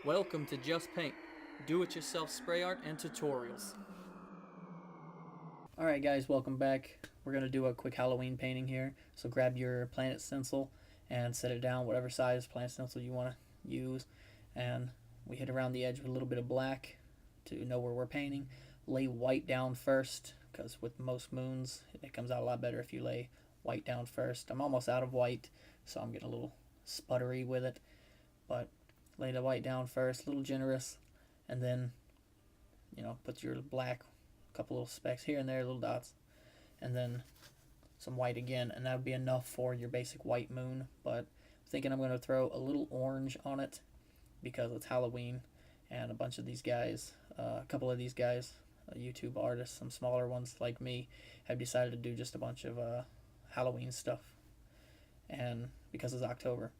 Welcome to Just Paint, do-it-yourself spray art and tutorials. Alright guys, welcome back. We're going to do a quick Halloween painting here. So grab your planet stencil and set it down, whatever size planet stencil you want to use. And we hit around the edge with a little bit of black to know where we're painting. Lay white down first, because with most moons, it comes out a lot better if you lay white down first. I'm almost out of white, so I'm getting a little sputtery with it. But lay the white down first, a little generous, and then, put your black, a couple little specks here and there, little dots, and then some white again, and that would be enough for your basic white moon. But I'm thinking I'm going to throw a little orange on it because it's Halloween, and a bunch of these guys, a couple of these guys, YouTube artists, some smaller ones like me, have decided to do just a bunch of Halloween stuff, and because it's October.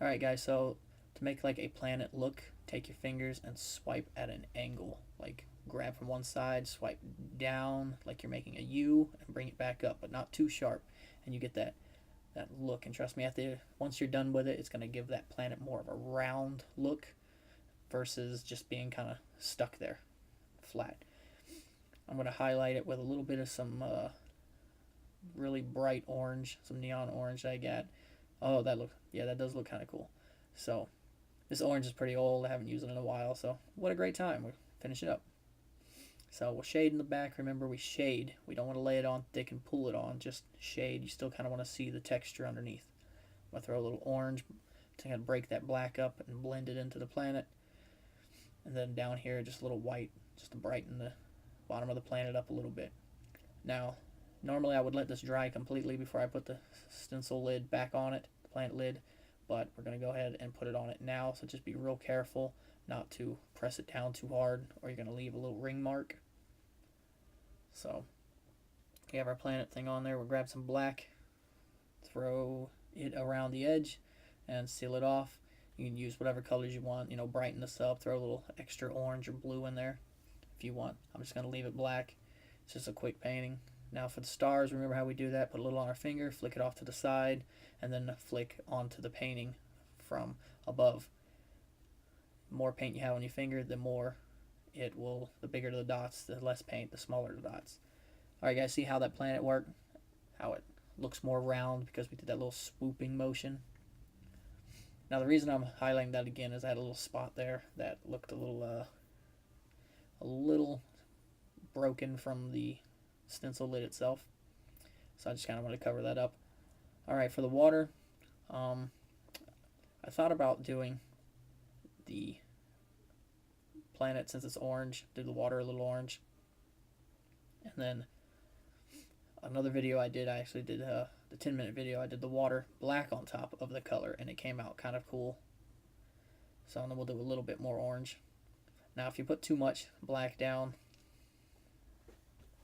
Alright guys, so to make like a planet look, take your fingers and swipe at an angle. Like grab from one side, swipe down like you're making a U, and bring it back up, but not too sharp. And you get that look. And trust me, once you're done with it, it's going to give that planet more of a round look versus just being kind of stuck there, flat. I'm going to highlight it with a little bit of some really bright orange, some neon orange I got. Oh, that does look kind of cool. So this orange is pretty old. I haven't used it in a while, so what a great time. We'll finish it up. So we'll shade in the back. Remember, we shade. We don't want to lay it on thick and pull it on. Just shade. You still kind of want to see the texture underneath. I'm going to throw a little orange to kind of break that black up and blend it into the planet. And then down here, just a little white, just to brighten the bottom of the planet up a little bit. Now, normally I would let this dry completely before I put the stencil lid back on it, the planet lid. But we're going to go ahead and put it on it now, so just be real careful not to press it down too hard, or you're going to leave a little ring mark. So we have our planet thing on there. We'll grab some black, throw it around the edge, and seal it off. You can use whatever colors you want, brighten this up, throw a little extra orange or blue in there if you want. I'm just going to leave it black. It's just a quick painting. Now for the stars, remember how we do that? Put a little on our finger, flick it off to the side, and then flick onto the painting from above. The more paint you have on your finger, the bigger the dots, the less paint, the smaller the dots. Alright guys, see how that planet worked? How it looks more round because we did that little swooping motion. Now the reason I'm highlighting that again is I had a little spot there that looked a little broken from the stencil lid itself, so I just kind of want to cover that up. Alright, for the water, I thought about doing the planet, since it's orange, do the water a little orange. And then another video I actually did the 10-minute video, I did the water black on top of the color, and it came out kind of cool. So then we'll do a little bit more orange. Now if you put too much black down,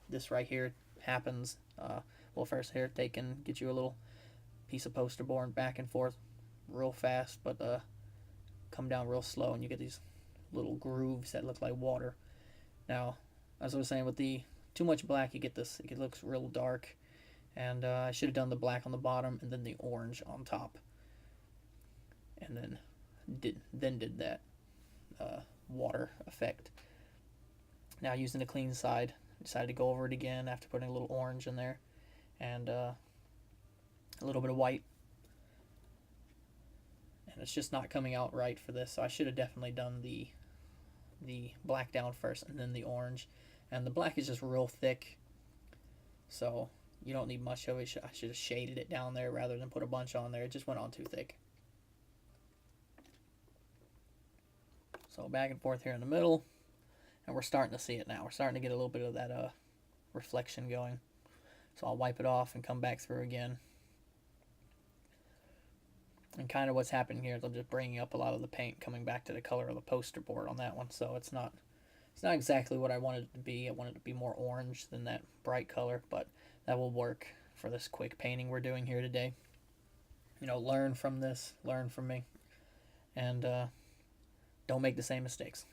this right here happens. Well, first here, get you a little piece of poster board back and forth real fast, but come down real slow, and you get these little grooves that look like water. Now, as I was saying, with the too much black, you get this. It looks real dark, and I should have done the black on the bottom and then the orange on top, and then did that water effect. Now, using the clean side, decided to go over it again after putting a little orange in there and a little bit of white, and it's just not coming out right for this, so I should have definitely done the black down first and then the orange. And the black is just real thick, so you don't need much of it. I should have shaded it down there rather than put a bunch on there. It just went on too thick. So back and forth here in the middle. And we're starting to see it now. We're starting to get a little bit of that reflection going. So I'll wipe it off and come back through again. And kind of what's happening here is I'm just bringing up a lot of the paint, coming back to the color of the poster board on that one. So it's not exactly what I wanted it to be. I wanted it to be more orange than that bright color, but that will work for this quick painting we're doing here today. Learn from this, learn from me, and don't make the same mistakes.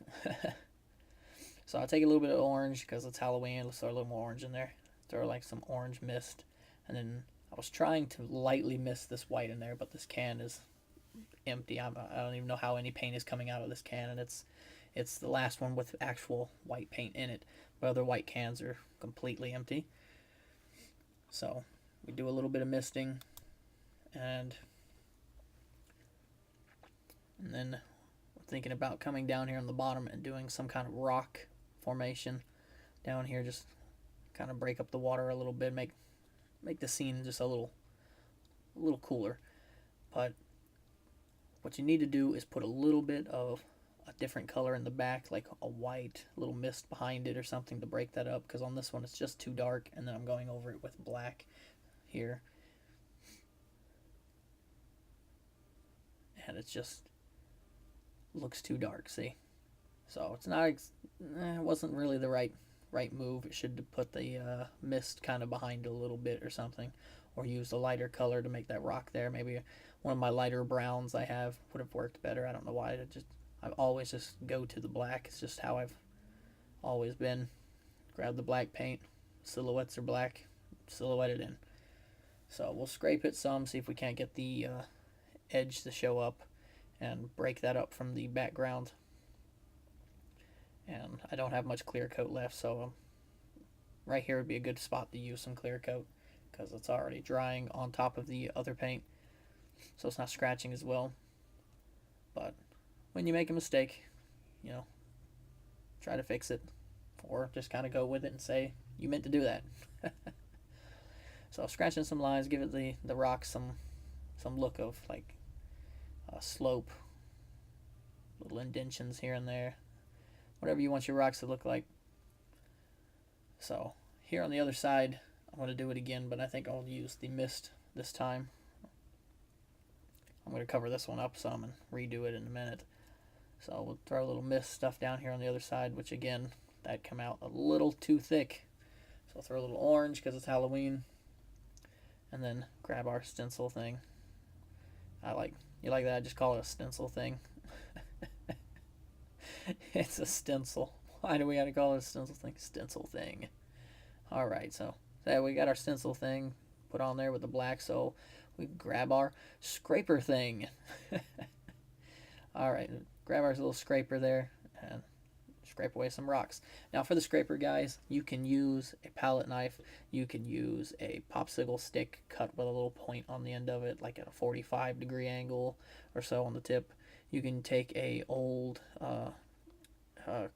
So I'll take a little bit of orange because it's Halloween. Let's throw a little more orange in there. Throw like some orange mist. And then I was trying to lightly mist this white in there, but this can is empty. I don't even know how any paint is coming out of this can, and it's the last one with actual white paint in it. But other white cans are completely empty. So we do a little bit of misting, and then we're thinking about coming down here on the bottom and doing some kind of rock formation down here, just kind of break up the water a little bit, make the scene just a little cooler. But what you need to do is put a little bit of a different color in the back, like a white little mist behind it or something to break that up, because on this one it's just too dark, and then I'm going over it with black here, and it just looks too dark, see? So it's not, it wasn't really the right move. It should have put the mist kind of behind it a little bit or something, or use a lighter color to make that rock there. Maybe one of my lighter browns I have would have worked better. I don't know why. I always just go to the black. It's just how I've always been. Grab the black paint. Silhouettes are black. Silhouette it in. So we'll scrape it some, see if we can't get the edge to show up, and break that up from the background. And I don't have much clear coat left, so right here would be a good spot to use some clear coat, because it's already drying on top of the other paint, so it's not scratching as well. But when you make a mistake, try to fix it, or just kind of go with it and say you meant to do that. So scratching some lines, give it the rock some look of like a slope, little indentions here and there, whatever you want your rocks to look like. So here on the other side, I'm going to do it again, but I think I'll use the mist this time. I'm going to cover this one up some and redo it in a minute. So we'll throw a little mist stuff down here on the other side, which again, that come out a little too thick. So I'll throw a little orange because it's Halloween. And then grab our stencil thing. You like that? Just call it a stencil thing. It's a stencil. Why do we gotta call it a stencil thing? Stencil thing. Alright, so we got our stencil thing put on there with the black, so we grab our scraper thing. Alright, grab our little scraper there and scrape away some rocks. Now for the scraper, guys, you can use a palette knife. You can use a popsicle stick cut with a little point on the end of it, like at a 45-degree angle or so on the tip. You can take a old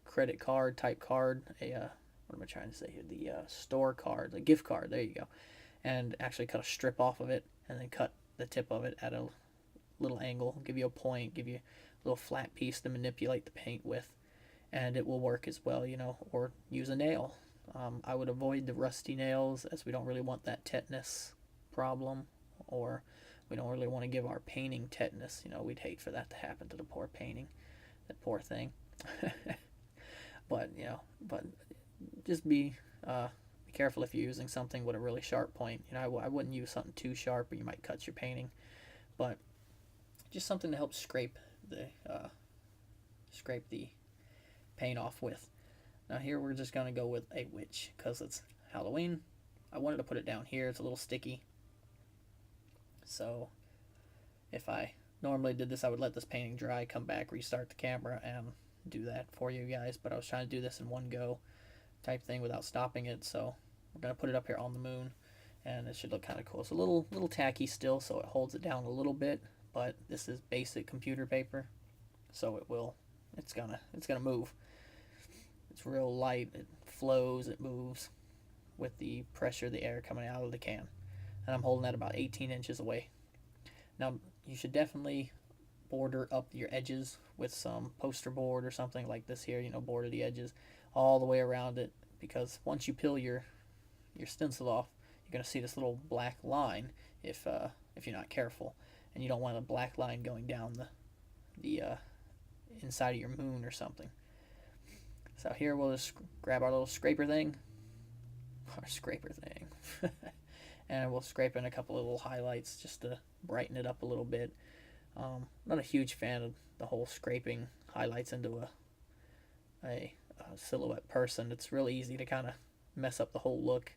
credit card type card, what am I trying to say here? The store card, the gift card, there you go. And actually cut a strip off of it, and then cut the tip of it at a little angle, give you a point, give you a little flat piece to manipulate the paint with. And it will work as well, or use a nail. I would avoid the rusty nails, as we don't really want that tetanus problem, or we don't really want to give our painting tetanus. We'd hate for that to happen to the poor painting, that poor thing. But just be careful if you're using something with a really sharp point. I wouldn't use something too sharp, or you might cut your painting. But just something to help scrape the paint off with. Now here we're just going to go with a witch, because it's Halloween. I wanted to put it down here. It's a little sticky. So if I normally did this, I would let this painting dry, come back, restart the camera, and do that for you guys. But I was trying to do this in one go type thing without stopping it. So we're going to put it up here on the moon, and it should look kind of cool. It's a little tacky still, so it holds it down a little bit. But this is basic computer paper, so it's gonna move. It's real light, it flows, it moves with the pressure of the air coming out of the can. And I'm holding that about 18 inches away. Now, you should definitely border up your edges with some poster board or something like this here, border the edges all the way around it, because once you peel your stencil off, you're going to see this little black line if you're not careful. And you don't want a black line going down the inside of your moon or something. So here we'll just grab our little scraper thing, and we'll scrape in a couple of little highlights just to brighten it up a little bit. Not a huge fan of the whole scraping highlights into a silhouette person. It's really easy to kind of mess up the whole look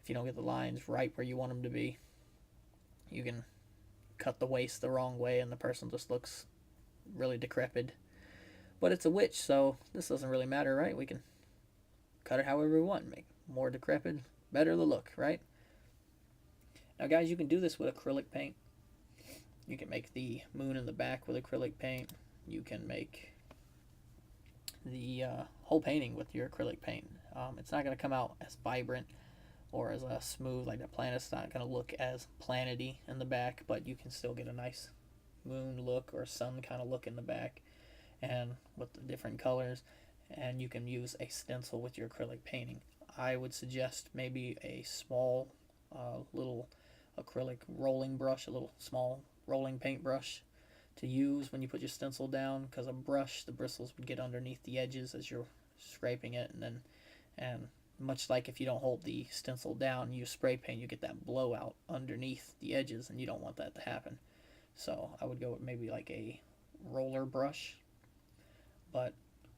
if you don't get the lines right where you want them to be. You can cut the waist the wrong way and the person just looks really decrepit. But it's a witch, so this doesn't really matter, right? We can cut it however we want, make it more decrepit, better the look, right? Now guys, you can do this with acrylic paint. You can make the moon in the back with acrylic paint. You can make the whole painting with your acrylic paint. It's not going to come out as vibrant or as smooth like the planet. It's not going to look as planety in the back, but you can still get a nice moon look or sun kind of look in the back, and with the different colors. And you can use a stencil with your acrylic painting. I would suggest maybe a small little acrylic rolling brush, a little small rolling paint brush to use when you put your stencil down, because a brush, the bristles would get underneath the edges as you're scraping it, and much like if you don't hold the stencil down, you spray paint, you get that blowout underneath the edges, and you don't want that to happen. So I would go with maybe like a roller brush, but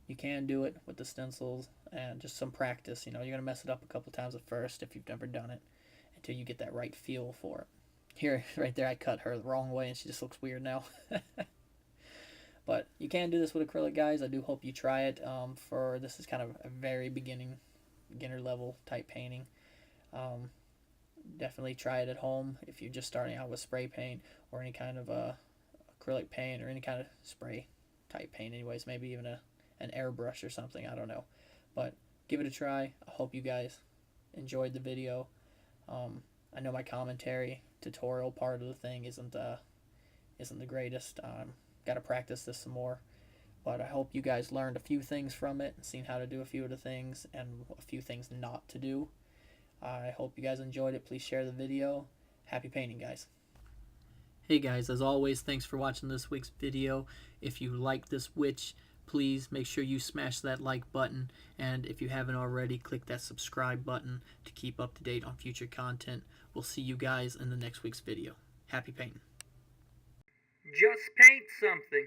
you can do it with the stencils and just some practice. You're going to mess it up a couple times at first if you've never done it, until you get that right feel for it. Here, right there, I cut her the wrong way and she just looks weird now. But you can do this with acrylic, guys. I do hope you try it. This is kind of a very beginner level type painting. Definitely try it at home if you're just starting out with spray paint or any kind of acrylic paint or any kind of spray type paint anyways. Maybe even an airbrush or something, I don't know. But give it a try. I hope you guys enjoyed the video. I know my commentary tutorial part of the thing isn't the greatest. Got to practice this some more, but I hope you guys learned a few things from it and seen how to do a few of the things and a few things not to do. I hope you guys enjoyed it. Please share the video. Happy painting, guys. Hey guys, as always, thanks for watching this week's video. If you like this witch, please make sure you smash that like button, and if you haven't already, click that subscribe button to keep up to date on future content. We'll see you guys in the next week's video. Happy painting. Just paint something.